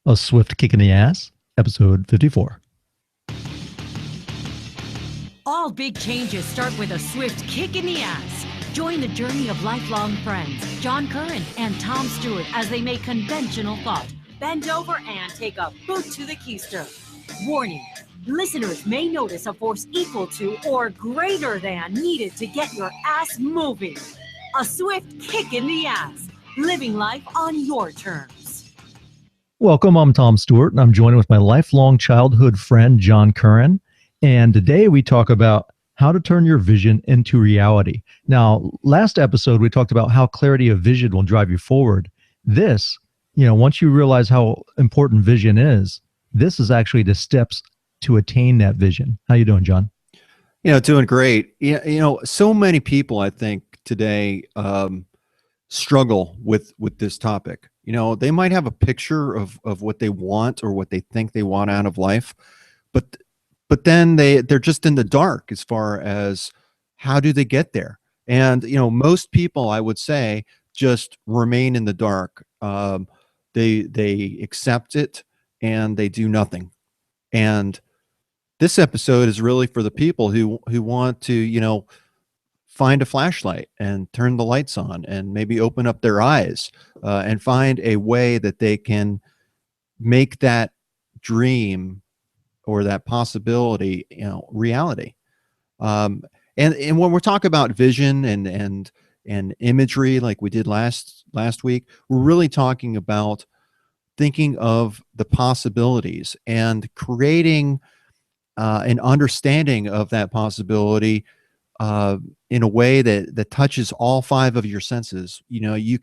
A Swift Kick in the Ass, episode 54. All big changes start with a swift kick in the ass. Join the journey of lifelong friends, John Curren and Tom Stewart, as they make conventional thought bend over and take a boot to the keister. Warning, listeners may notice a force equal to or greater than needed to get your ass moving. A swift kick in the ass, living life on your terms. Welcome, I'm Tom Stewart, and I'm joined with my lifelong childhood friend, John Curren. And today we talk about how to turn your vision into reality. Now, last episode, we talked about how clarity of vision will drive you forward. This, once you realize how important vision is, this is actually the steps to attain that vision. How you doing, John? Doing great. Yeah, so many people, I think, today struggle with this topic. They might have a picture of what they want or what they think they want out of life, but then they're just in the dark as far as how do they get there. And most people, I would say, just remain in the dark. They accept it and they do nothing. And this episode is really for the people who want to find a flashlight and turn the lights on and maybe open up their eyes and find a way that they can make that dream or that possibility, reality. And when we're talking about vision and imagery, like we did last week, we're really talking about thinking of the possibilities and creating an understanding of that possibility in a way that touches all five of your senses. You've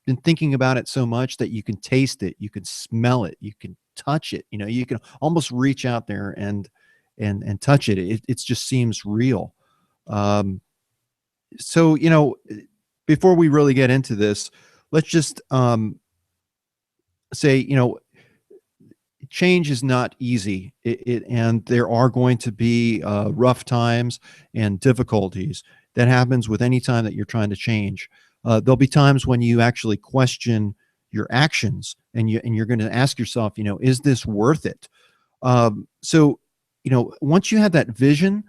been thinking about it so much that you can taste it, you can smell it, you can touch it. You can almost reach out there and touch it. It just seems real. So before we really get into this, let's just say change is not easy, and there are going to be rough times and difficulties. That happens with any time that you're trying to change. There'll be times when you actually question your actions, and you're going to ask yourself, is this worth it? So once you have that vision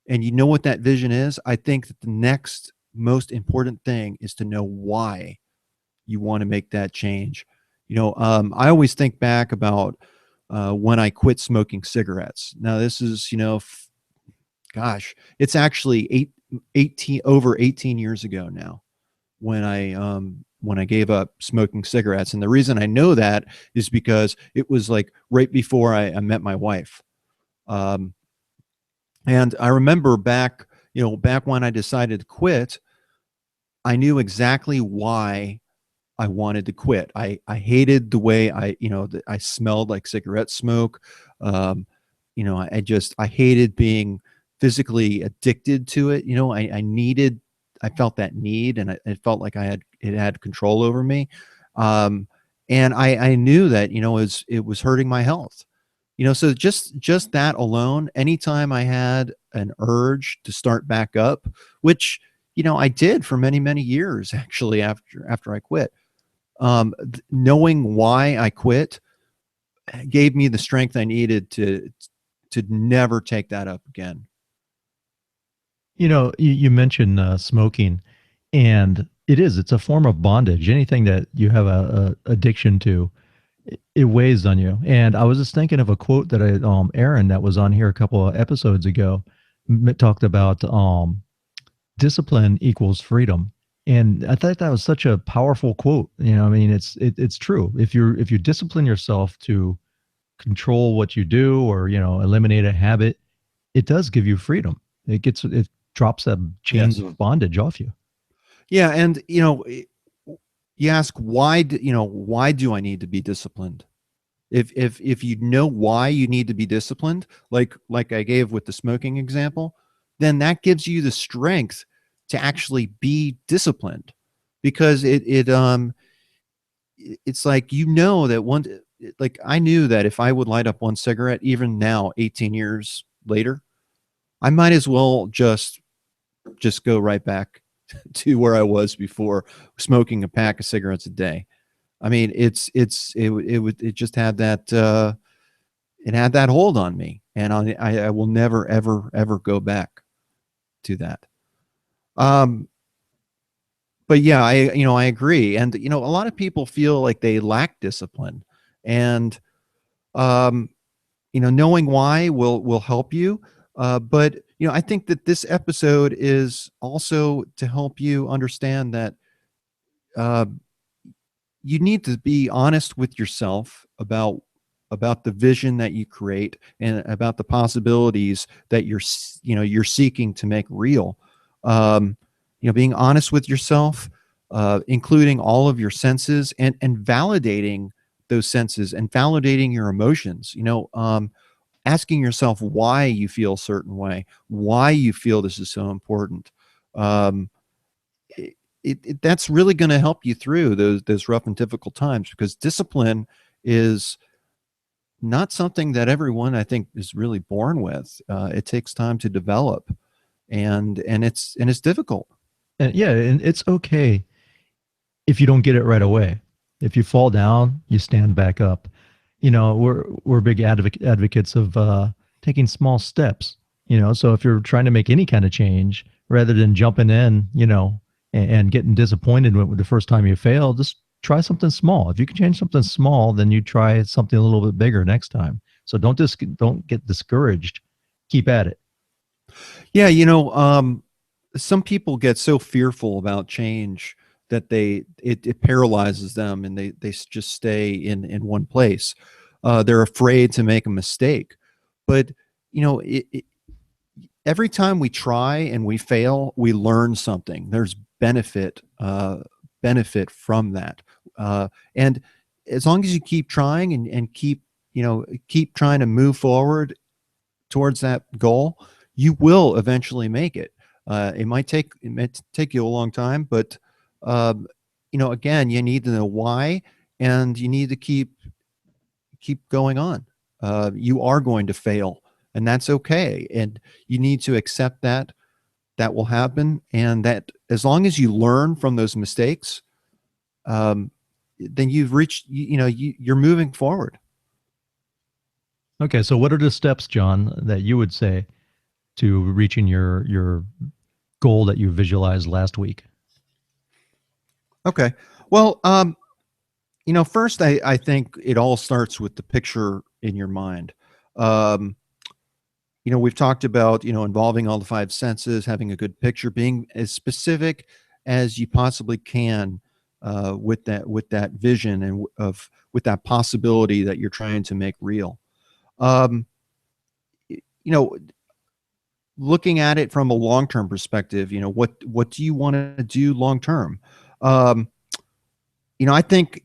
and you know what that vision is, I think that the next most important thing is to know why you want to make that change. I always think back about when I quit smoking cigarettes. Now this is, it's actually over 18 years ago now when I gave up smoking cigarettes. And the reason I know that is because it was like right before I met my wife. And I remember back when I decided to quit, I knew exactly why I wanted to quit. I hated the way I smelled like cigarette smoke. I hated being physically addicted to it. I felt that need, and it felt like it had control over me. And I knew that, it was hurting my health. So just that alone, anytime I had an urge to start back up, which, I did for many, many years, actually, after I quit, knowing why I quit gave me the strength I needed to never take that up again. You mentioned smoking, and it's a form of bondage. Anything that you have a addiction to, it weighs on you. And I was just thinking of a quote that Aaron, that was on here a couple of episodes ago, talked about discipline equals freedom. And I thought that was such a powerful quote. It's true. If you discipline yourself to control what you do, or eliminate a habit, it does give you freedom. It drops that chains of bondage off you. Yeah, and you ask why do I need to be disciplined? If you know why you need to be disciplined, like I gave with the smoking example, then that gives you the strength to actually be disciplined, because it's like, that I knew that if I would light up one cigarette, even now 18 years later, I might as well just go right back to where I was before, smoking a pack of cigarettes a day. I mean, it just had that it had that hold on me, and I will never ever go back to that. Um, but yeah, I agree, and a lot of people feel like they lack discipline, and um, knowing why will help you. But I think that this episode is also to help you understand that uh, you need to be honest with yourself about the vision that you create and about the possibilities that you're seeking to make real. Being honest with yourself, including all of your senses, and validating those senses and validating your emotions. Asking yourself why you feel a certain way, why you feel this is so important. Um, that's really going to help you through those rough and difficult times, because discipline is not something that everyone, I think, is really born with. It takes time to develop, and it's difficult. And yeah, and it's okay if you don't get it right away. If you fall down, you stand back up. We're big advocates of taking small steps. So if you're trying to make any kind of change, rather than jumping in, and getting disappointed with the first time you fail, just try something small. If you can change something small, then you try something a little bit bigger next time. So don't get discouraged. Keep at it. Yeah, some people get so fearful about change that it paralyzes them, and they just stay in one place. They're afraid to make a mistake, but every time we try and we fail, we learn something. There's benefit from that, and as long as you keep trying and keep trying to move forward towards that goal, you will eventually make it. It might take you a long time, but again, you need to know why, and you need to keep going on. You are going to fail, and that's okay. And you need to accept that will happen, and that as long as you learn from those mistakes, um, then you've reached. You're moving forward. Okay, so what are the steps, John, that you would say to reaching your goal that you visualized last week? Okay. Well, first, I think it all starts with the picture in your mind. Um, we've talked about, involving all the five senses, having a good picture, being as specific as you possibly can with that vision and with that possibility that you're trying to make real. Um, y- you know, Looking at it from a long-term perspective, what do you want to do long term? Um, I think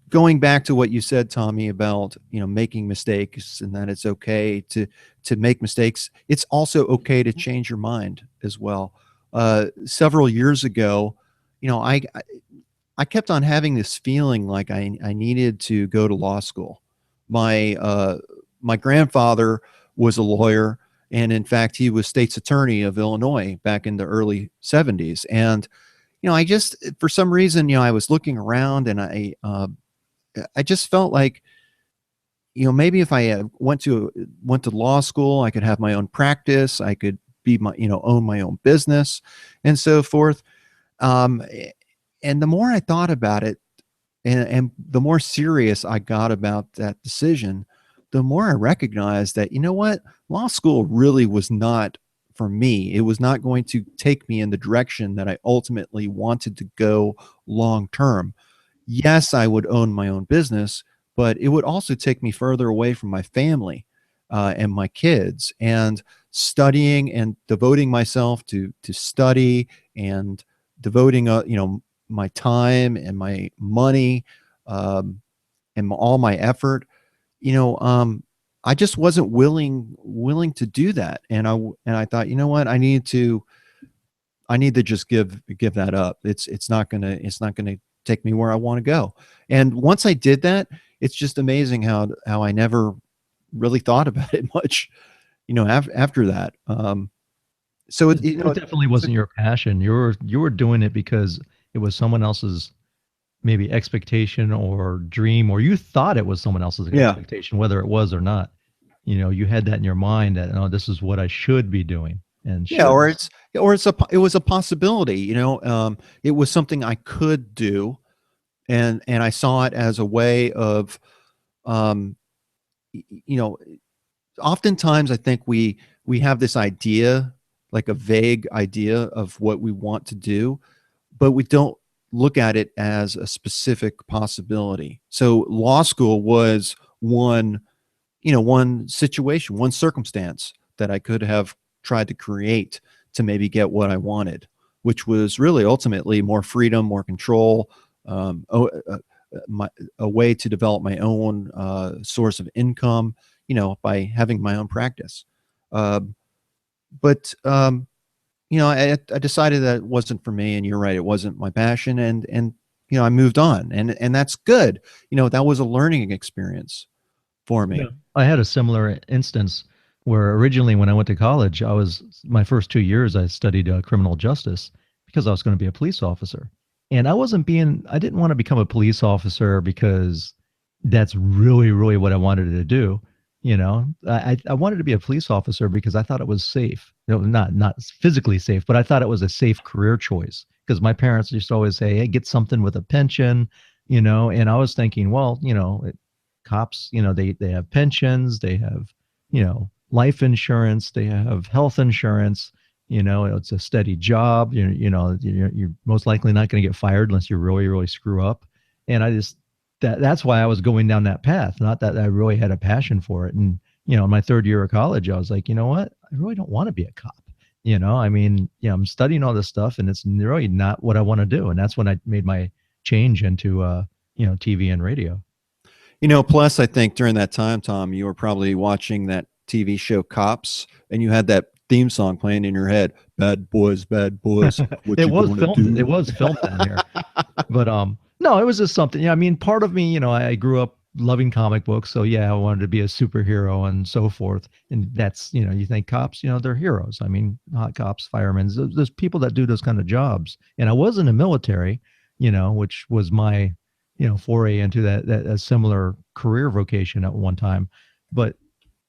going back to what you said, Tommy, about making mistakes, and that it's okay to make mistakes. It's also okay to change your mind as well. Several years ago, I kept on having this feeling like I needed to go to law school. My grandfather was a lawyer, and in fact, he was state's attorney of Illinois back in the early '70s, and I just, for some reason, I was looking around, and I just felt like, maybe if I went to law school, I could have my own practice, I could be my, own my own business, and so forth. Um, and the more I thought about it, and the more serious I got about that decision, the more I recognized that, what, law school really was not for me. It was not going to take me in the direction that I ultimately wanted to go long term. Yes, I would own my own business, but it would also take me further away from my family and my kids, and studying and devoting myself to study, and devoting my time and my money, and all my effort. you know um I just wasn't willing to do that, and I thought, what, I need to just give that up. It's not gonna take me where I want to go. And once I did that, it's just amazing how I never really thought about it much, after that. So It definitely so wasn't your passion. You were doing it because it was someone else's maybe expectation or dream, or you thought it was someone else's Yeah. expectation, whether it was or not. You had that in your mind that, oh, this is what I should be doing and Yeah, should. it was a possibility, it was something I could do, and I saw it as a way of, um, you know, oftentimes I think we have this idea, like a vague idea of what we want to do, but we don't look at it as a specific possibility. So law school was one situation, one circumstance that I could have tried to create to maybe get what I wanted, which was really ultimately more freedom, more control, um, o- uh, a way to develop my own source of income, by having my own practice. Um, but I decided that it wasn't for me, and you're right, it wasn't my passion, and I moved on, and that's good. That was a learning experience for Yeah. me. I had a similar instance where originally when I went to college, my first 2 years I studied criminal justice because I was going to be a police officer. And I didn't want to become a police officer because that's really, really what I wanted to do. I wanted to be a police officer because I thought it was safe. Not physically safe, but I thought it was a safe career choice because my parents used to always say, "Hey, get something with a pension," and I was thinking, well, cops, they have pensions, they have, life insurance, they have health insurance, it's a steady job. You're most likely not going to get fired unless you really, really screw up. And that's why I was going down that path, not that I really had a passion for it. And, in my third year of college, I was like, you know what? I really don't want to be a cop. I mean, I'm studying all this stuff and it's really not what I want to do. And that's when I made my change into, TV and radio. Plus, I think during that time, Tom, you were probably watching that TV show Cops, and you had that theme song playing in your head. Bad boys, what It you was gonna filmed. It do? was filmed down here, but no, it was just something. Yeah, I mean, part of me, I grew up loving comic books, so yeah, I wanted to be a superhero and so forth. And that's, you think cops, they're heroes. I mean, hot cops, firemen, there's people that do those kind of jobs. And I was in the military, which was my, foray into that a similar career vocation at one time, but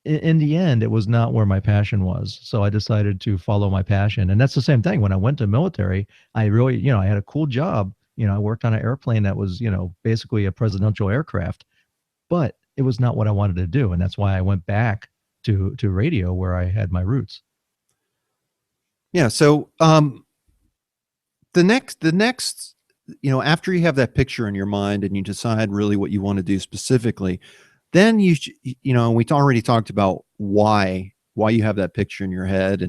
in the end, it was not where my passion was. So I decided to follow my passion. And that's the same thing. When I went to military, I really, I had a cool job. I worked on an airplane that was, basically a presidential aircraft, but it was not what I wanted to do. And that's why I went back to radio where I had my roots. Yeah. So the next, after you have that picture in your mind and you decide really what you want to do specifically, then we already talked about why you have that picture in your head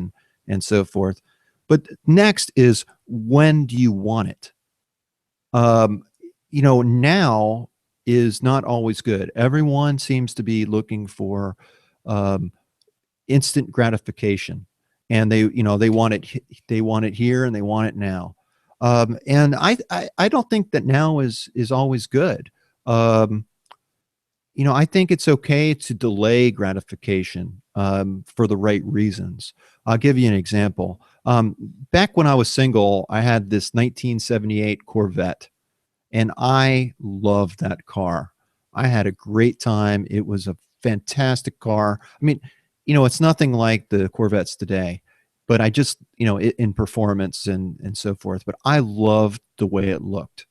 and so forth. But next is, when do you want it? Um, now is not always good. Everyone seems to be looking for um, instant gratification, and they want it here and they want it now. And I don't think that now is always good. Um, I think it's okay to delay gratification for the right reasons. I'll give you an example. Back when I was single, I had this 1978 Corvette, and I loved that car. I had a great time. It was a fantastic car. I mean, it's nothing like the Corvettes today, but I just, in performance and so forth. But I loved the way it looked,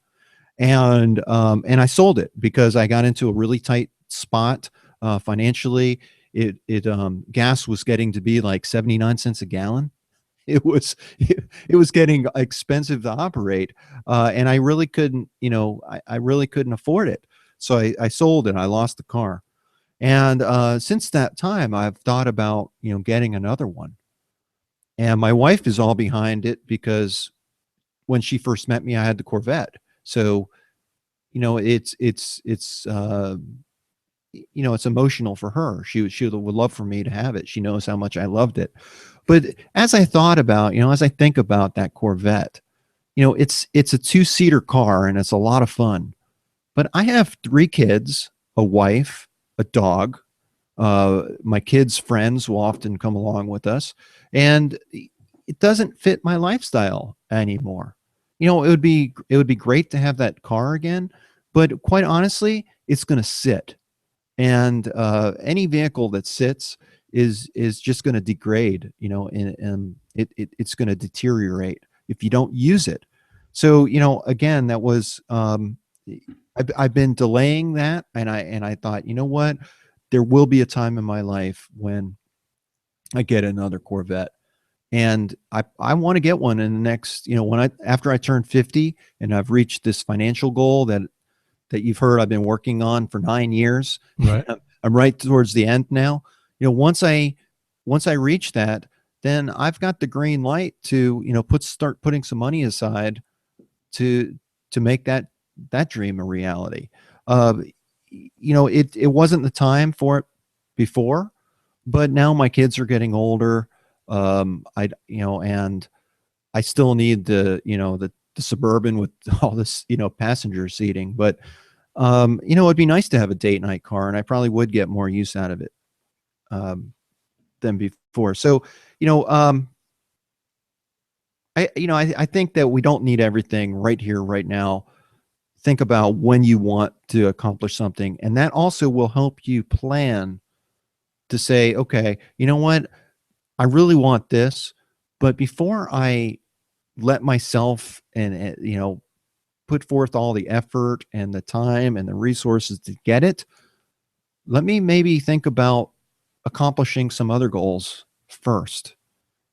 and I sold it because I got into a really tight spot financially. Gas was getting to be like 79 cents a gallon. It was getting expensive to operate, and I really couldn't, I really couldn't afford it. So I sold it. I lost the car, and since that time, I've thought about, getting another one. And my wife is all behind it because when she first met me, I had the Corvette. So it's emotional for her. She would love for me to have it. She knows how much I loved it. But as I thought about, as I think about that Corvette, it's a two-seater car and it's a lot of fun. But I have three kids, a wife, a dog. My kids' friends will often come along with us, and it doesn't fit my lifestyle anymore. it would be great to have that car again, but quite honestly, it's going to sit. And any vehicle that sits is just going to degrade, and it's going to deteriorate if you don't use it. So, again, that was I've been delaying that, and I thought, you know what, there will be a time in my life when I get another Corvette, and I want to get one in the next, when I after I turn 50 and I've reached this financial goal that you've heard I've been working on for 9 years. Right. I'm right towards the end now. Once I reach that, then I've got the green light to, start putting some money aside to make that dream a reality. Uh, it wasn't the time for it before, but now my kids are getting older. And I still need the Suburban with all this, passenger seating, but it'd be nice to have a date night car, and I probably would get more use out of it than before. So, you know, um, I think that we don't need everything right here, right now. Think about when you want to accomplish something, and that also will help you plan to say, okay, you know what, I really want this, but before I let myself and put forth all the effort and the time and the resources to get it, let me maybe think about accomplishing some other goals first,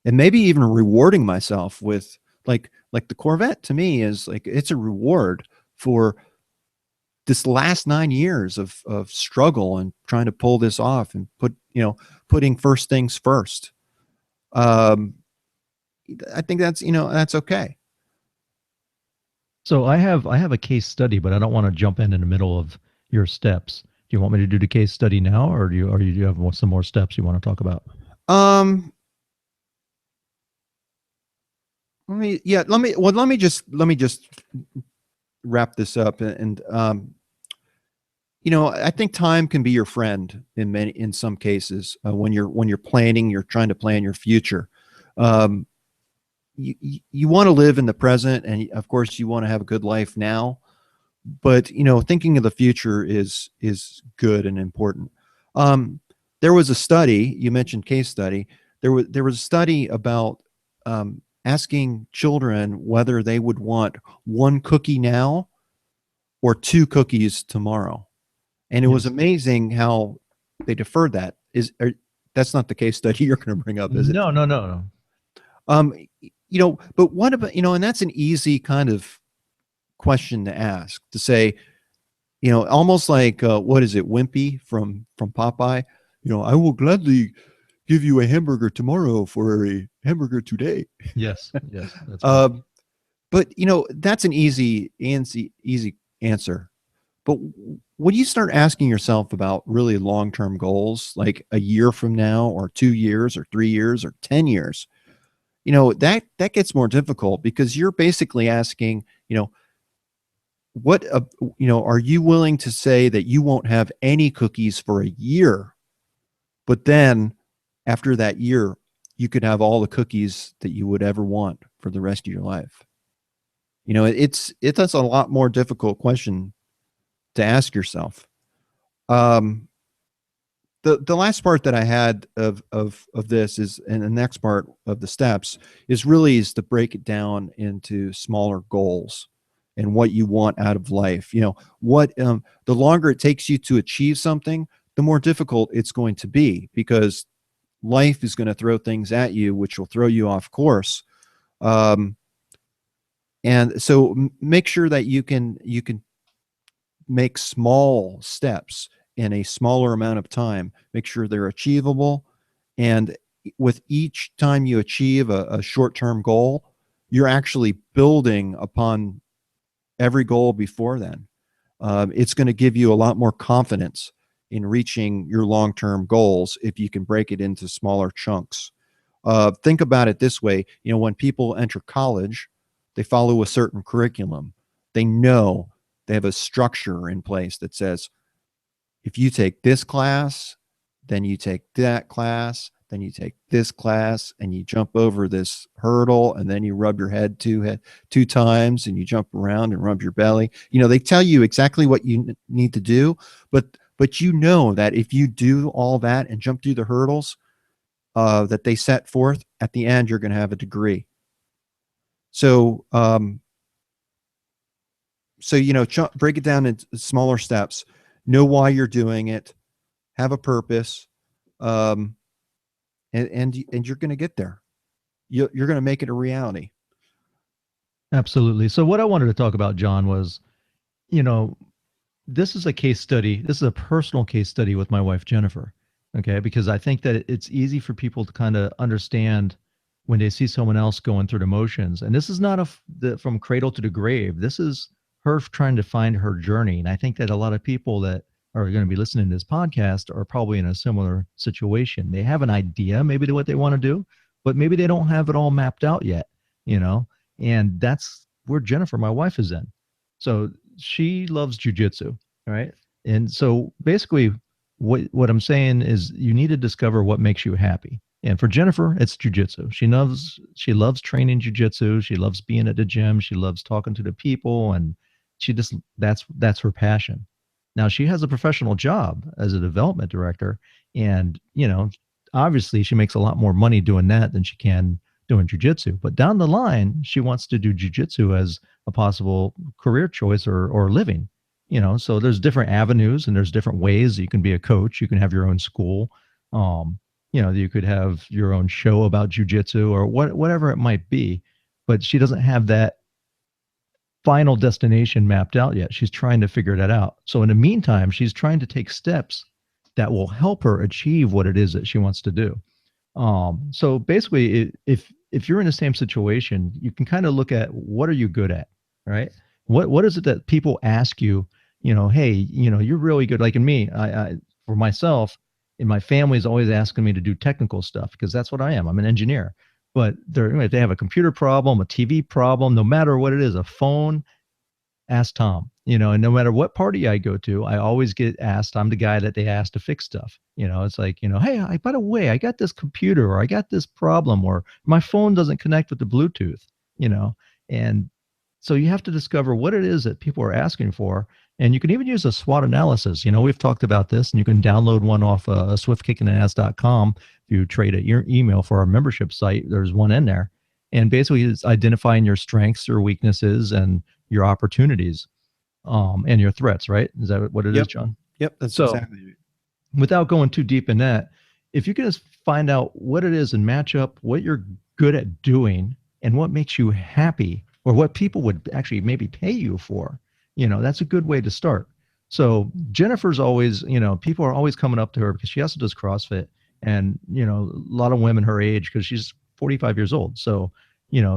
and maybe even rewarding myself with like the Corvette. To me, is like it's a reward for this last 9 years of struggle and trying to pull this off and putting first things first. um I think that's okay. So I have a case study, but I don't want to jump in the middle of your steps. Do you want me to do the case study now, or do you have some more steps you want to talk about? um let me just wrap this up, and I think time can be your friend in some cases, when you're planning, you're trying to plan your future. um you want to live in the present, and of course you want to have a good life now, but thinking of the future is good and important. um there was a study, you mentioned case study. There was a study about asking children whether they would want one cookie now or two cookies tomorrow. And it was Yes. amazing how they deferred that. That's not the case study you're going to bring up, is it? No, no, no, no. Um, but what about, and that's an easy kind of question to ask, to say, almost like, what is it, Wimpy from Popeye? I will gladly give you a hamburger tomorrow for a hamburger today. Yes, yes, that's right. Um, but that's an easy answer. But when you start asking yourself about really long-term goals, like a year from now, or 2 years, or 3 years, or 10 years, that gets more difficult, because you're basically asking, what, are you willing to say that you won't have any cookies for a year, but then after that year, you could have all the cookies that you would ever want for the rest of your life? That's a lot more difficult question to ask yourself. Um, the last part that I had of this is, and the next part of the steps is to break it down into smaller goals and what you want out of life. What the longer it takes you to achieve something, the more difficult it's going to be, because life is going to throw things at you which will throw you off course. Um, and so make sure that you can make small steps in a smaller amount of time. Make sure they're achievable. And with each time you achieve a short term goal, you're actually building upon every goal before then. It's going to give you a lot more confidence in reaching your long term goals if you can break it into smaller chunks. Think about it this way: when people enter college, they follow a certain curriculum. They know they have a structure in place that says, if you take this class, then you take that class, then you take this class and you jump over this hurdle, and then you rub your head two times, and you jump around and rub your belly. They tell you exactly what you need to do, but you know that if you do all that and jump through the hurdles that they set forth, at the end, you're going to have a degree. So, break it down into smaller steps. Know why you're doing it. Have a purpose, and you're going to get there. You're going to make it a reality. Absolutely. So what I wanted to talk about, John, was, this is a case study. This is a personal case study with my wife, Jennifer. Okay. Because I think that it's easy for people to kind of understand when they see someone else going through the motions. And this is not from cradle to the grave. This is her trying to find her journey. And I think that a lot of people that are going to be listening to this podcast are probably in a similar situation. They have an idea maybe to what they want to do, but maybe they don't have it all mapped out yet, and that's where Jennifer, my wife, is in. So she loves jujitsu, right? And so basically what I'm saying is you need to discover what makes you happy. And for Jennifer, it's jujitsu. She loves training jujitsu. She loves being at the gym. She loves talking to the people, and that's her passion. Now she has a professional job as a development director, and obviously she makes a lot more money doing that than she can doing jujitsu. But down the line, she wants to do jujitsu as a possible career choice or living. So there's different avenues and there's different ways you can be a coach. You can have your own school. You could have your own show about jujitsu or whatever it might be. But she doesn't have that final destination mapped out yet. She's trying to figure that out. So in the meantime, she's trying to take steps that will help her achieve what it is that she wants to do. So basically, if you're in the same situation, you can kind of look at what are you good at, right? What is it that people ask you? Hey, you're really good. Like in me, I for myself, and my family is always asking me to do technical stuff because that's what I am. I'm an engineer. But if they have a computer problem, a TV problem, no matter what it is, a phone, ask Tom. And no matter what party I go to, I always get asked. I'm the guy that they ask to fix stuff. It's like, hey, by the way, I got this computer, or I got this problem, or my phone doesn't connect with the Bluetooth, and so you have to discover what it is that people are asking for. And you can even use a SWOT analysis. We've talked about this, and you can download one off swiftkickinass.com. If you trade your email for our membership site, there's one in there. And basically it's identifying your strengths, your weaknesses, and your opportunities, and your threats, right? Is that what it is, John? Yep, that's exactly it. Without going too deep in that, if you can just find out what it is and match up what you're good at doing and what makes you happy, or what people would actually maybe pay you for, that's a good way to start. So Jennifer's always, people are always coming up to her because she also does CrossFit, and, a lot of women her age, because she's 45 years old. So,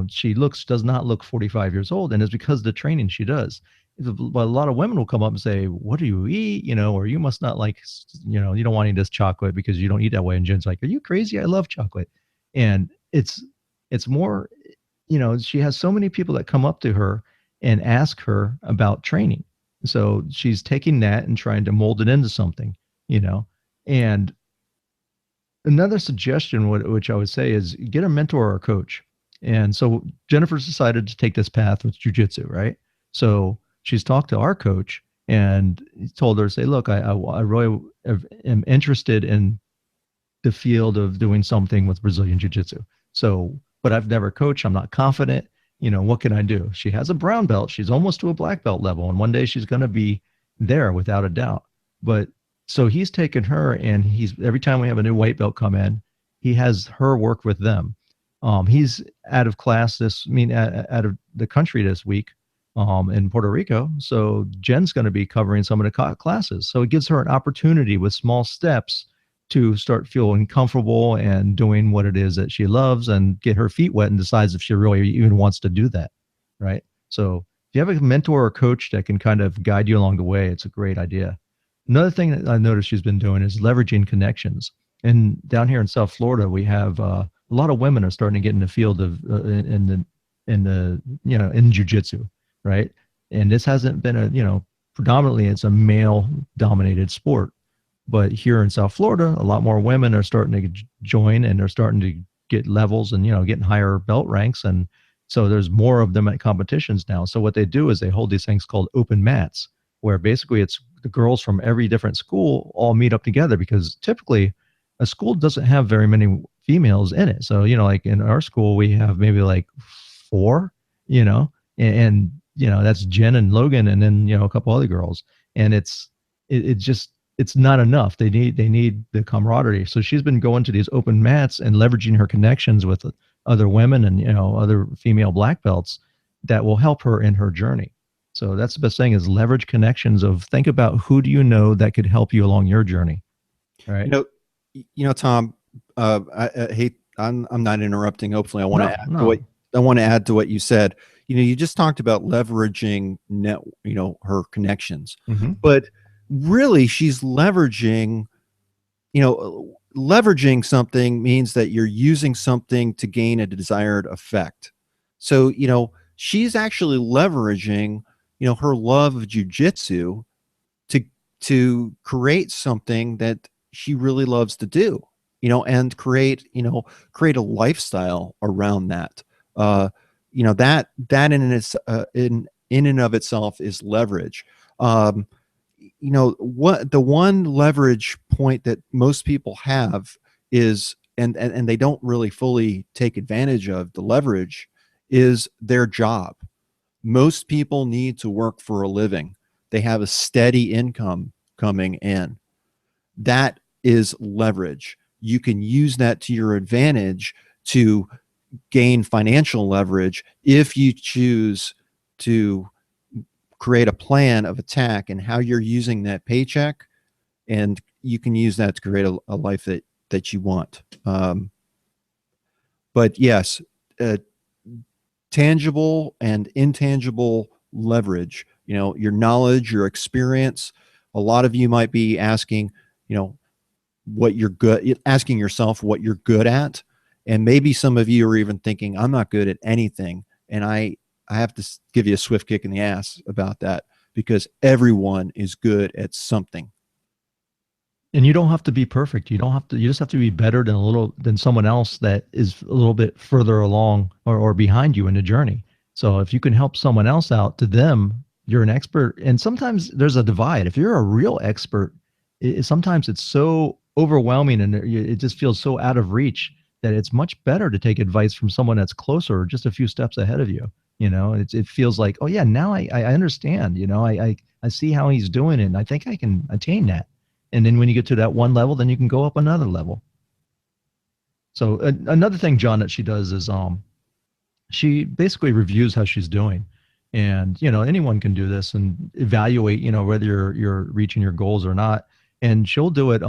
she does not look 45 years old. And it's because of the training she does. But a lot of women will come up and say, what do you eat? Or you must not like, you don't want any of this chocolate because you don't eat that way. And Jen's like, are you crazy? I love chocolate. And it's more, she has so many people that come up to her and ask her about training. So she's taking that and trying to mold it into something, and another suggestion, which I would say, is get a mentor or a coach. And so Jennifer's decided to take this path with jujitsu, right? So she's talked to our coach and told her, say, look, I really am interested in the field of doing something with Brazilian jiu-jitsu. So, but I've never coached. I'm not confident. What can I do? She has a brown belt. She's almost to a black belt level. And one day she's going to be there without a doubt. But so he's taken her, and every time we have a new white belt come in, he has her work with them. He's out of class out of the country this week, in Puerto Rico. So Jen's going to be covering some of the classes. So it gives her an opportunity with small steps to start feeling comfortable and doing what it is that she loves, and get her feet wet and decides if she really even wants to do that. Right. So if you have a mentor or coach that can kind of guide you along the way, it's a great idea. Another thing that I noticed she's been doing is leveraging connections. And down here in South Florida, we have a lot of women are starting to get in the field of in jujitsu, right? And this hasn't been predominantly it's a male dominated sport. But here in South Florida, a lot more women are starting to join, and they're starting to get levels and, getting higher belt ranks. And so there's more of them at competitions now. So what they do is they hold these things called open mats, where basically it's the girls from every different school all meet up together, because typically a school doesn't have very many females in it. So, like in our school, we have maybe like four, and that's Jen and Logan, and then, a couple other girls. And it just, it's not enough. They need the camaraderie. So she's been going to these open mats and leveraging her connections with other women and, other female black belts that will help her in her journey. So that's the best thing, is leverage connections. Of think about who do you know that could help you along your journey. You Right. know, Tom, I hate, I'm not interrupting. Hopefully No, no. I want to add to what you said. You just talked about leveraging her connections, Hmm. but really she's leveraging, leveraging something means that you're using something to gain a desired effect. So, she's actually leveraging, her love of jujitsu to create something that she really loves to do, and create a lifestyle around that. That in and of itself is leverage. Um, what the one leverage point that most people have is, and they don't really fully take advantage of the leverage, is their job. Most people need to work for a living. They have a steady income coming in. That is leverage. You can use that to your advantage to gain financial leverage if you choose to create a plan of attack and how you're using that paycheck, and you can use that to create a life that you want. But yes, uh, tangible and intangible leverage, your knowledge, your experience. A lot of you might be asking, what you're good, asking yourself what you're good at. And maybe some of you are even thinking, I'm not good at anything. And I have to give you a swift kick in the ass about that, because everyone is good at something. And you don't have to be perfect. You just have to be better than someone else that is a little bit further along, or behind you in the journey. So if you can help someone else out, to them, you're an expert. And sometimes there's a divide. If you're a real expert, sometimes it's so overwhelming, and it just feels so out of reach, that it's much better to take advice from someone that's closer, just a few steps ahead of you. It feels like, oh yeah, now I understand. I see how he's doing it, and I think I can attain that. And then when you get to that one level, then you can go up another level. So another thing, John, that she does is she basically reviews how she's doing. And anyone can do this and evaluate, whether you're reaching your goals or not. And she'll do it.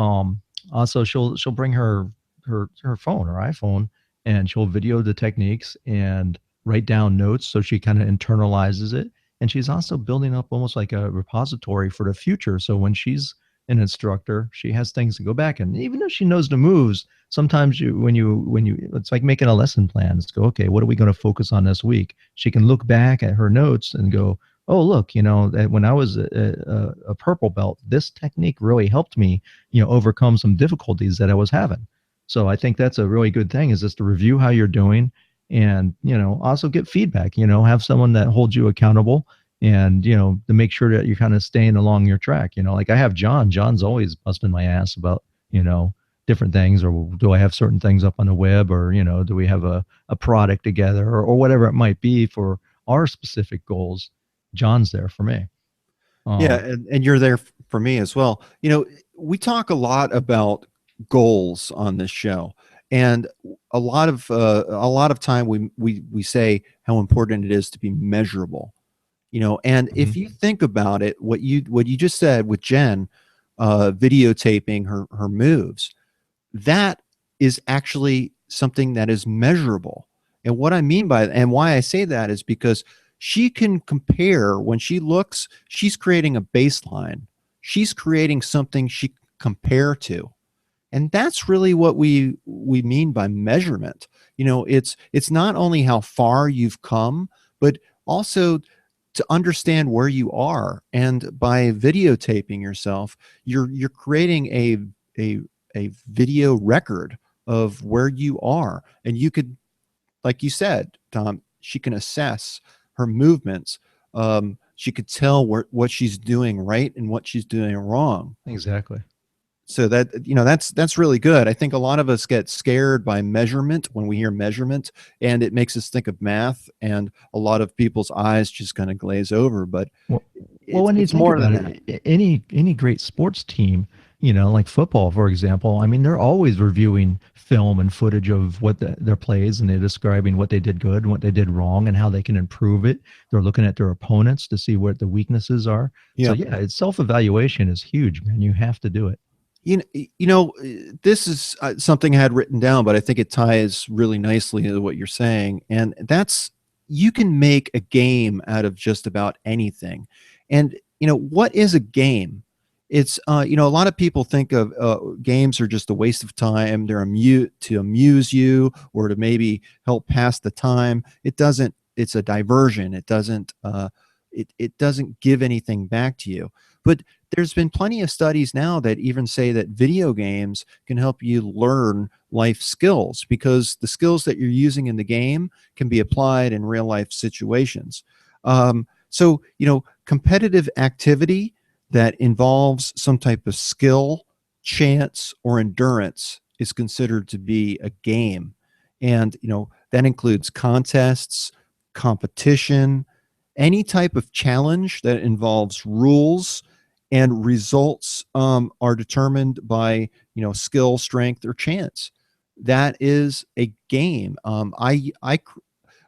Also, she'll bring her phone, her iPhone, and she'll video the techniques and write down notes, so she kind of internalizes it. And she's also building up almost like a repository for the future. So when she's an instructor, she has things to go back. And even though she knows the moves, sometimes when you it's like making a lesson plan. It's go, okay, what are we going to focus on this week? She can look back at her notes and go, oh, look, when I was a purple belt, this technique really helped me, overcome some difficulties that I was having. So I think that's a really good thing, is just to review how you're doing, and, also get feedback, have someone that holds you accountable, and, to make sure that you're kind of staying along your track. Like I have John's always busting my ass about, different things, or do I have certain things up on the web, or, do we have a product together, or whatever it might be for our specific goals. John's there for me. Yeah, Um, and you're there for me as well. We talk a lot about goals on this show, and a lot of time we say how important it is to be measurable. And if mhm. you think about it, what you just said with Jen, videotaping her moves, that is actually something that is measurable. And what I mean by and why I say that is because she can compare. When she looks, she's creating a baseline. She's creating something she can compare to. And that's really what we mean by measurement. It's not only how far you've come, but also to understand where you are. And by videotaping yourself, you're creating a a video record of where you are. And you could, like you said, Tom, she can assess her movements. She could tell what she's doing right and what she's doing wrong. Exactly. So that, that's really good. I think a lot of us get scared by measurement when we hear measurement, and it makes us think of math, and a lot of people's eyes just kind of glaze over. But Well, well, it's when you it's think more about than that. it, any great sports team, like football, for example, I mean, they're always reviewing film and footage of what their plays, and they're describing what they did good and what they did wrong and how they can improve it. They're looking at their opponents to see what the weaknesses are. So Yeah. yeah, it's self-evaluation is huge, man. You have to do it. This is something I had written down, but I think it ties really nicely to what you're saying. And that's, you can make a game out of just about anything. And, what is a game? It's, a lot of people think of games are just a waste of time. They're to amuse you or to maybe help pass the time. It doesn't, it's a diversion. It doesn't give anything back to you. But there's been plenty of studies now that even say that video games can help you learn life skills, because the skills that you're using in the game can be applied in real life situations. So, competitive activity that involves some type of skill, chance, or endurance is considered to be a game. And, that includes contests, competition, any type of challenge that involves rules, and results are determined by skill, strength, or chance. That is a game.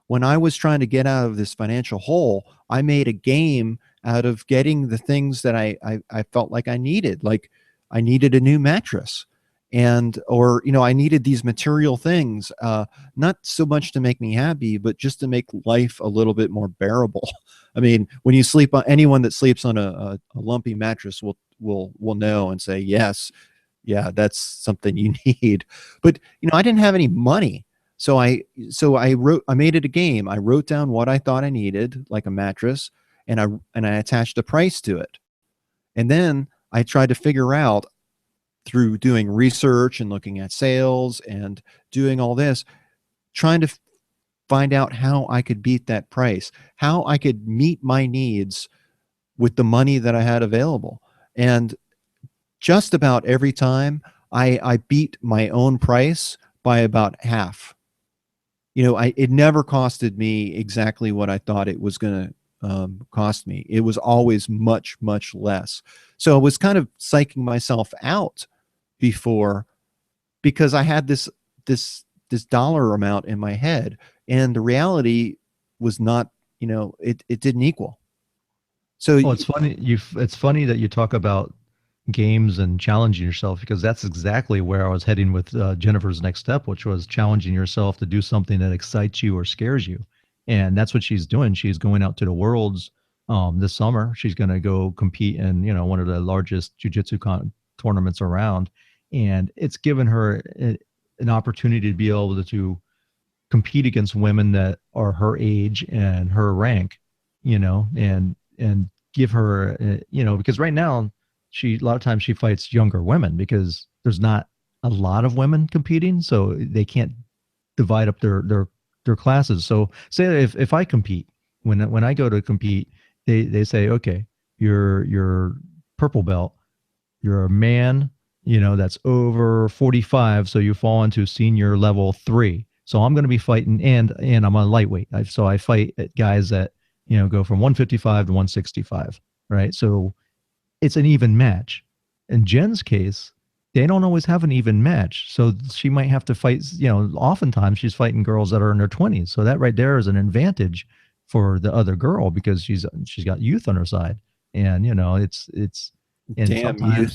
When I was trying to get out of this financial hole, I made a game out of getting the things that I felt like I needed. Like I needed a new mattress, or I needed these material things, not so much to make me happy, but just to make life a little bit more bearable. I mean, when you sleep on, anyone that sleeps on a lumpy mattress will know and say, yes, yeah, that's something you need. But I didn't have any money. So I made it a game. I wrote down what I thought I needed, like a mattress, and I attached a price to it. And then I tried to figure out, through doing research and looking at sales and doing all this, trying to find out how I could beat that price, how I could meet my needs with the money that I had available. And just about every time I beat my own price by about half. It never costed me exactly what I thought it was going to cost me. It was always much, much less. So I was kind of psyching myself out before, because I had this dollar amount in my head, and the reality was not, it didn't equal. So Well, it's funny that you talk about games and challenging yourself, because that's exactly where I was heading with Jennifer's next step, which was challenging yourself to do something that excites you or scares you. And that's what she's doing. She's going out to the worlds this summer. She's going to go compete in, one of the largest jujitsu tournaments around. And it's given her an opportunity to be able to compete against women that are her age and her rank, and give her, because right now a lot of times she fights younger women because there's not a lot of women competing, so they can't divide up their classes. So say if I compete, when I go to compete, they say, okay, you're purple belt, you're a man, that's over 45, so you fall into senior level 3. So I'm going to be fighting, and I'm a lightweight. So I fight at guys that go from 155 to 165, right? So it's an even match. In Jen's case, they don't always have an even match. So she might have to fight, oftentimes she's fighting girls that are in their 20s. So that right there is an advantage for the other girl, because she's got youth on her side. And it's and damn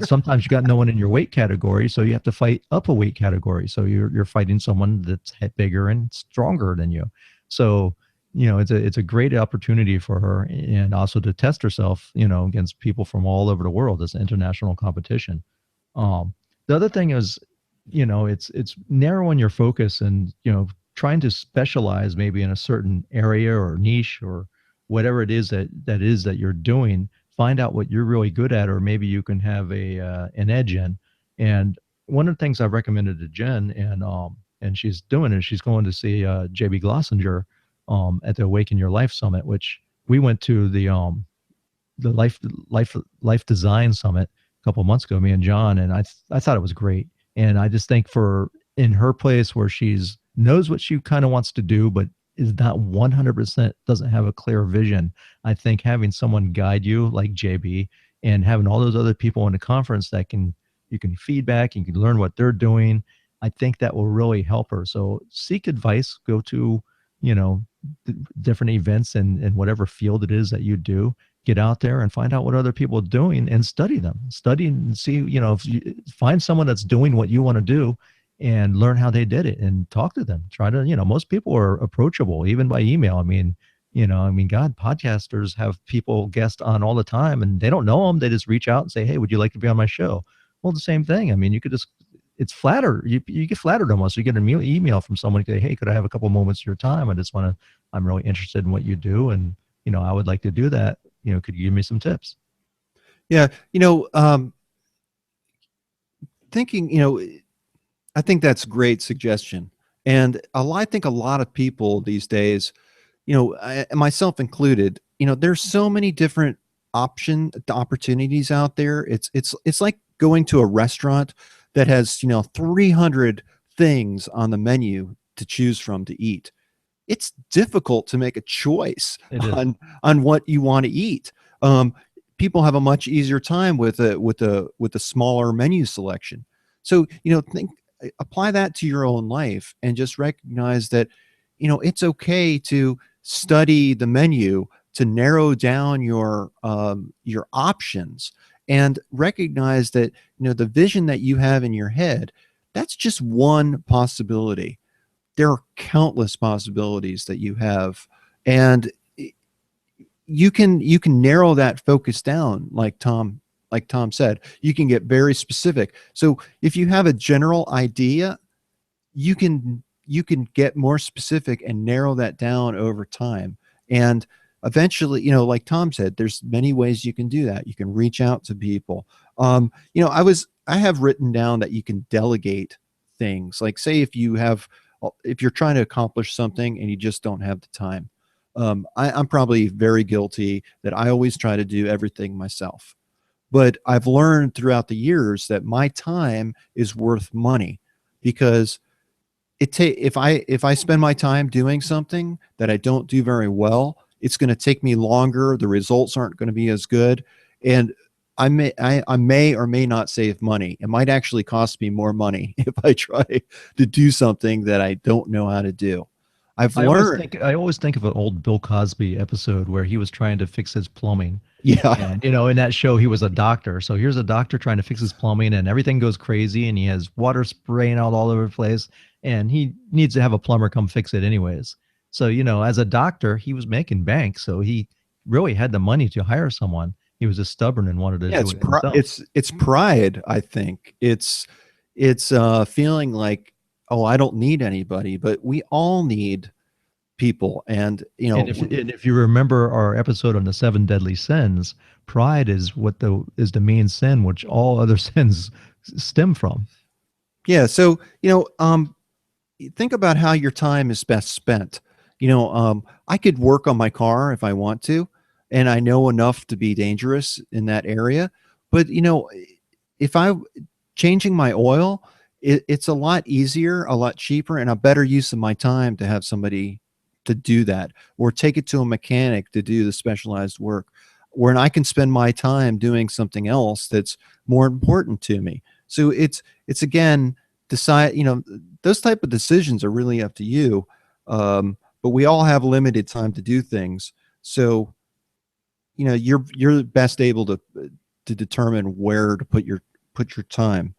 sometimes you got no one in your weight category, so you have to fight up a weight category. So you're fighting someone that's bigger and stronger than you. So it's a great opportunity for her, and also to test herself, against people from all over the world. As international competition. The other thing is, it's narrowing your focus, and trying to specialize maybe in a certain area or niche, or whatever it is that you're doing, find out what you're really good at, or maybe you can have a an edge in. And one of the things I've recommended to Jen, and she's doing it, she's going to see JB Glossinger at the Awaken Your Life Summit, which we went to the life design summit a couple of months ago, me and John, and I thought it was great. And I just think for in her place where she's knows what she kind of wants to do, but is not 100% doesn't have a clear vision. I think having someone guide you like JB and having all those other people in the conference that you can feedback, you can learn what they're doing. I think that will really help her. So seek advice, go to, you know, different events in whatever field it is that you do. Get out there and find out what other people are doing and study them. Study and see, you know, if you find someone that's doing what you want to do and learn how they did it and talk to them. Try to, you know, most people are approachable even by email. I mean, God, podcasters have people guest on all the time and they don't know them. They just reach out and say, hey, would you like to be on my show? Well, the same thing. I mean, you could just, it's flatter. You get flattered almost. You get an email from someone, say, hey, could I have a couple moments of your time? I'm really interested in what you do. And, I would like to do that. Could you give me some tips? Yeah. Thinking, I think that's a great suggestion. And I think a lot of people these days, myself included, there's so many different opportunities out there. It's like going to a restaurant that has, 300 things on the menu to choose from to eat. It's difficult to make a choice on what you want to eat. People have a much easier time with a smaller menu selection. So, apply that to your own life and just recognize that, it's okay to study the menu to narrow down your options, and recognize that, the vision that you have in your head, that's just one possibility. There are countless possibilities that you have, and you can narrow that focus down, like Tom said. You can get very specific. So if you have a general idea, you can get more specific and narrow that down over time. And eventually, like Tom said, there's many ways you can do that. You can reach out to people. I have written down that you can delegate things. Like, say if you're trying to accomplish something and you just don't have the time. I'm probably very guilty that I always try to do everything myself. But I've learned throughout the years that my time is worth money, because if I spend my time doing something that I don't do very well, it's going to take me longer. The results aren't going to be as good. And I may or may not save money. It might actually cost me more money if I try to do something that I don't know how to do. I always think of an old Bill Cosby episode where he was trying to fix his plumbing. Yeah. And, in that show, he was a doctor. So here's a doctor trying to fix his plumbing and everything goes crazy and he has water spraying out all over the place and he needs to have a plumber come fix it anyways. So, as a doctor, he was making bank. So he really had the money to hire someone. He was just stubborn and wanted to do it himself. It's pride, I think. It's feeling like, oh, I don't need anybody, but we all need people. And if you remember our episode on the 7 deadly sins, pride is the main sin, which all other sins stem from. Yeah. So think about how your time is best spent. I could work on my car if I want to, and I know enough to be dangerous in that area. But, if I'm changing my oil, it's a lot easier, a lot cheaper, and a better use of my time to have somebody to do that, or take it to a mechanic to do the specialized work, where I can spend my time doing something else that's more important to me. So it's again, decide, those type of decisions are really up to you. But we all have limited time to do things. So, you're best able to determine where to put your time.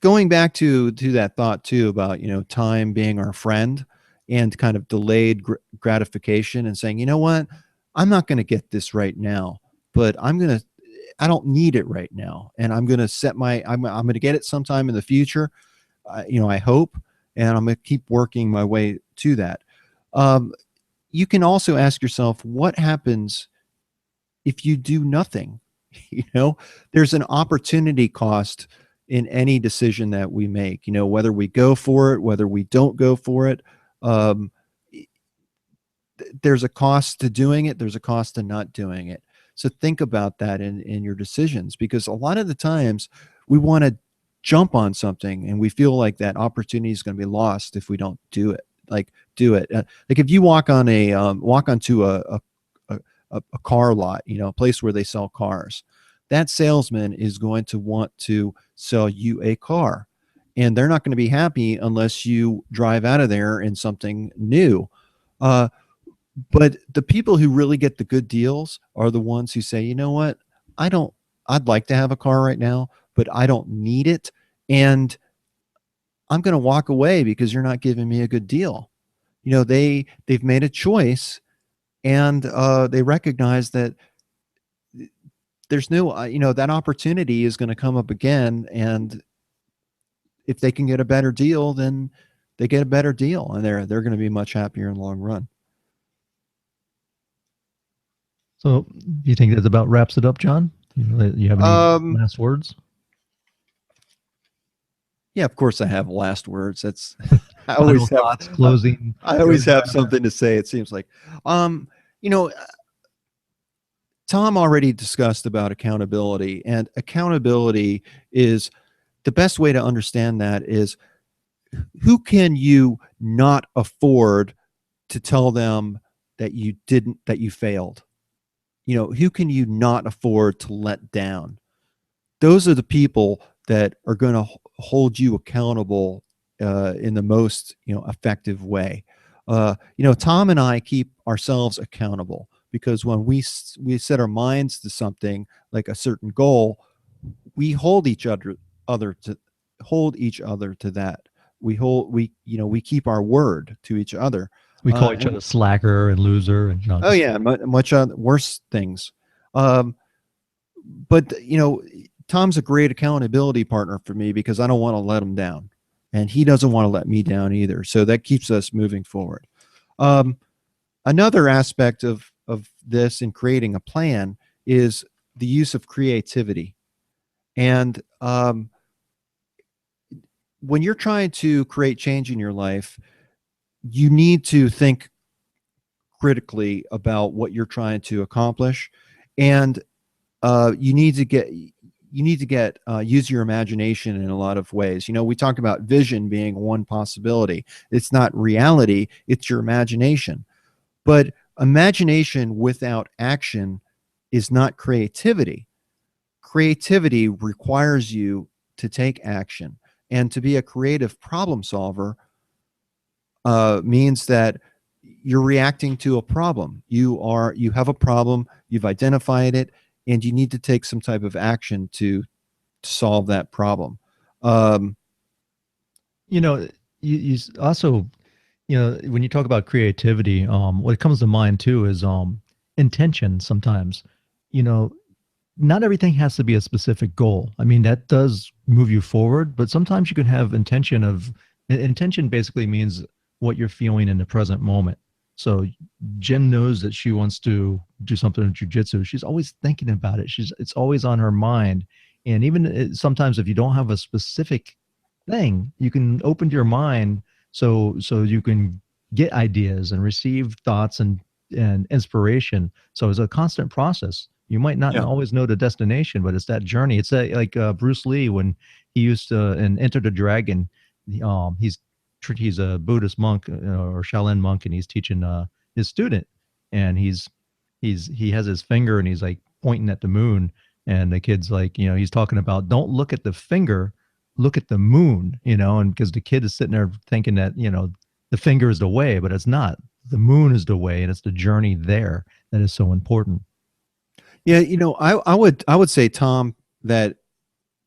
Going back to that thought too about, time being our friend and kind of delayed gratification, and saying, you know what, I'm not going to get this right now, but I don't need it right now. And I'm going to I'm going to get it sometime in the future. I hope, and I'm going to keep working my way to that. Um, you can also ask yourself, what happens if you do nothing? You know, there's an opportunity cost in any decision that we make, you know, whether we go for it, whether we don't go for it. Um, there's a cost to doing it, there's a cost to not doing it. So think about that in your decisions, because a lot of the times we want to jump on something and we feel like that opportunity is going to be lost if we don't do it. Like do it. Like if you walk onto a, a car lot, you know, a place where they sell cars, that salesman is going to want to sell you a car. And they're not going to be happy unless you drive out of there in something new. Uh, but the people who really get the good deals are the ones who say, you know what, I don't, I'd like to have a car right now, but I don't need it. And I'm going to walk away because you're not giving me a good deal. You know, they've made a choice, and they recognize that there's no, you know, that opportunity is going to come up again. And if they can get a better deal, then they get a better deal, and they're going to be much happier in the long run. So, do you think that about wraps it up, John? You have any Um, last words? Yeah, of course I have last words. That's I Final always have thoughts, uh, closing. I You always always have have that. something to say, it seems like. Um, you know, Tom already discussed about accountability, and accountability is the best way to understand that is, who can you not afford to tell them that you failed? You know, who can you not afford to let down? Those are the people that are going to hold you accountable in the most, you know, effective way. You know, Tom and I keep ourselves accountable because when we set our minds to something like a certain goal, we hold other to hold each other to that. We you know, we keep our word to each other. We call each And other slacker and loser, and oh just yeah, much worse things. Um, but you know, Tom's a great accountability partner for me because I don't want to let him down, and he doesn't want to let me down either. So that keeps us moving forward. Um, Another aspect of this in creating a plan is the use of creativity. And when you're trying to create change in your life, you need to think critically about what you're trying to accomplish, and you need to get use your imagination in a lot of ways. You know, we talk about vision being one possibility. It's not reality, it's your imagination. But imagination without action is not creativity. Creativity requires you to take action, and to be a creative problem solver means that you're reacting to a problem. You have a problem, you've identified it, and you need to take some type of action to solve that problem. Um, you know, also, when you talk about creativity, what comes to mind too is intention. Sometimes, you know, not everything has to be a specific goal. I mean, that does move you forward, but sometimes you can have intention basically means what you're feeling in the present moment. So Jen knows that she wants to do something in jujitsu. She's always thinking about it. It's always on her mind. And even sometimes if you don't have a specific thing, you can open your mind so you can get ideas and receive thoughts and inspiration. So it's a constant process. You might not yeah, always know the destination, but it's that journey. It's like Bruce Lee when he used to and Enter the Dragon. He's a Buddhist monk or Shaolin monk, and he's teaching his student, and he has his finger and he's like pointing at the moon, and the kid's like, he's talking about don't look at the finger, look at the moon, and because the kid is sitting there thinking that the finger is the way, but it's not. The moon is the way, and it's the journey there that is so important. yeah. You know, I would say, Tom, that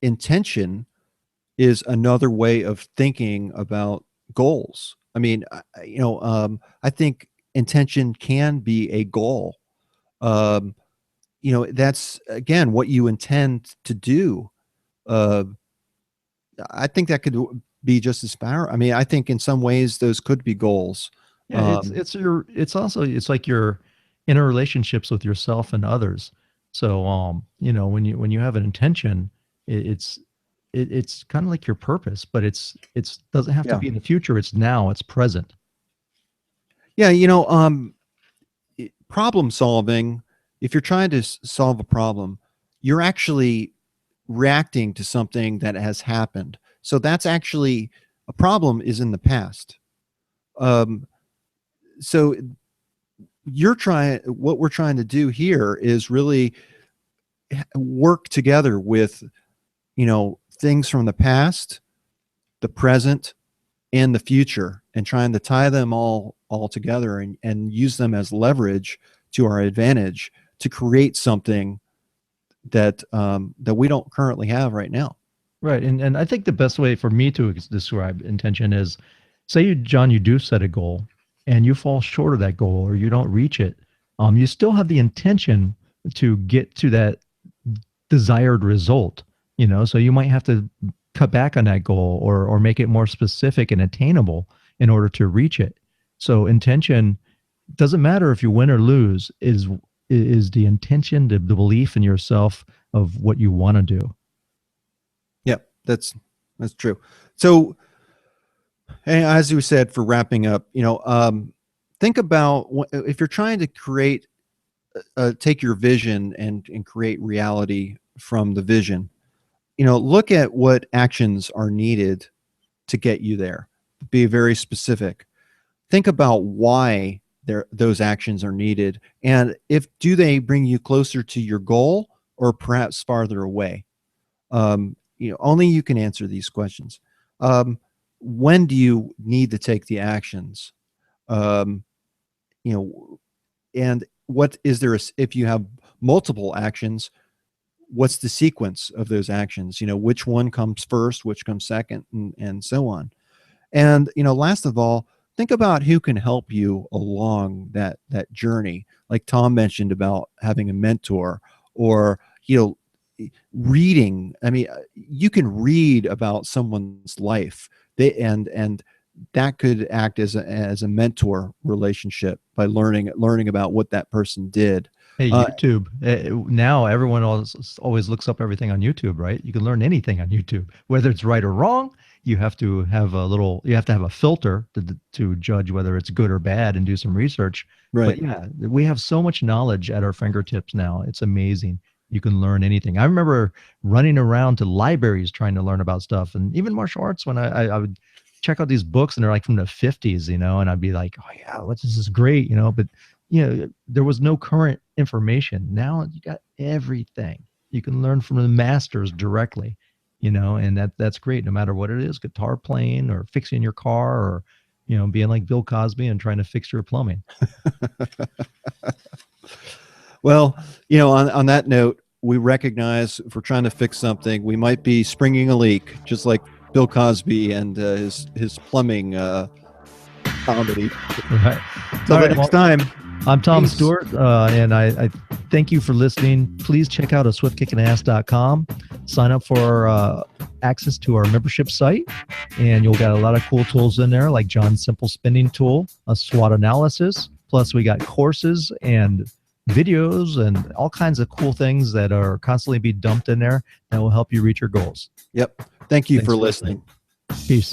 intention is another way of thinking about goals. I mean, I think intention can be a goal. Um, you know, that's again what you intend to do. Uh, I think that could be just as powerful. I mean, I think in some ways those could be goals. Yeah, it's also it's like your inner relationships with yourself and others. So when you have an intention, it's it's kind of like your purpose, but it's doesn't have to Yeah. be in the future. It's now. It's present. Yeah, problem solving, if you're trying to solve a problem, you're actually reacting to something that has happened. So that's actually a problem is in the past. Um, so what we're trying to do here is really work together with, things from the past, the present, and the future, and trying to tie them all together and use them as leverage to our advantage to create something that we don't currently have right now. Right. And I think the best way for me to describe intention is, say you, John, you do set a goal and you fall short of that goal or you don't reach it. You still have the intention to get to that desired result, so you might have to cut back on that goal or make it more specific and attainable in order to reach it. So intention doesn't matter if you win or lose, is the intention, the belief in yourself of what you want to do. Yep, that's true. So, as we said, for wrapping up, think about if you're trying to create, take your vision and create reality from the vision. Look at what actions are needed to get you there. Be very specific. Think about why those actions are needed, and if do they bring you closer to your goal or perhaps farther away. Only you can answer these questions. When do you need to take the actions? Um, you know, and what is there? If you have multiple actions, what's the sequence of those actions? Which one comes first, which comes second, and so on. And last of all, think about who can help you along that journey. Like Tom mentioned about having a mentor, or reading. I mean, you can read about someone's life. And that could act as a mentor relationship by learning about what that person did. Hey, YouTube. Now everyone always looks up everything on YouTube, right? You can learn anything on YouTube, whether it's right or wrong. You have to have a filter to judge whether it's good or bad and do some research. Right. But yeah, we have so much knowledge at our fingertips now. It's amazing. You can learn anything. I remember running around to libraries trying to learn about stuff, and even martial arts when I would check out these books and they're like from the 50s, and I'd be like, oh yeah, this is great, but there was no current information. Now you got everything. You can learn from the masters directly, and that's great no matter what it is, guitar playing or fixing your car or, being like Bill Cosby and trying to fix your plumbing. Well, on that note, we recognize if we're trying to fix something, we might be springing a leak, just like Bill Cosby and his plumbing comedy. Right. Till the next time. I'm Tom Peace. Stewart, and I thank you for listening. Please check out swiftkickinass.com. Sign up for access to our membership site, and you'll get a lot of cool tools in there, like John's simple spinning tool, a SWOT analysis. Plus, we got courses and videos and all kinds of cool things that are constantly be dumped in there that will help you reach your goals. Yep. Thank you Thanks for listening. Peace.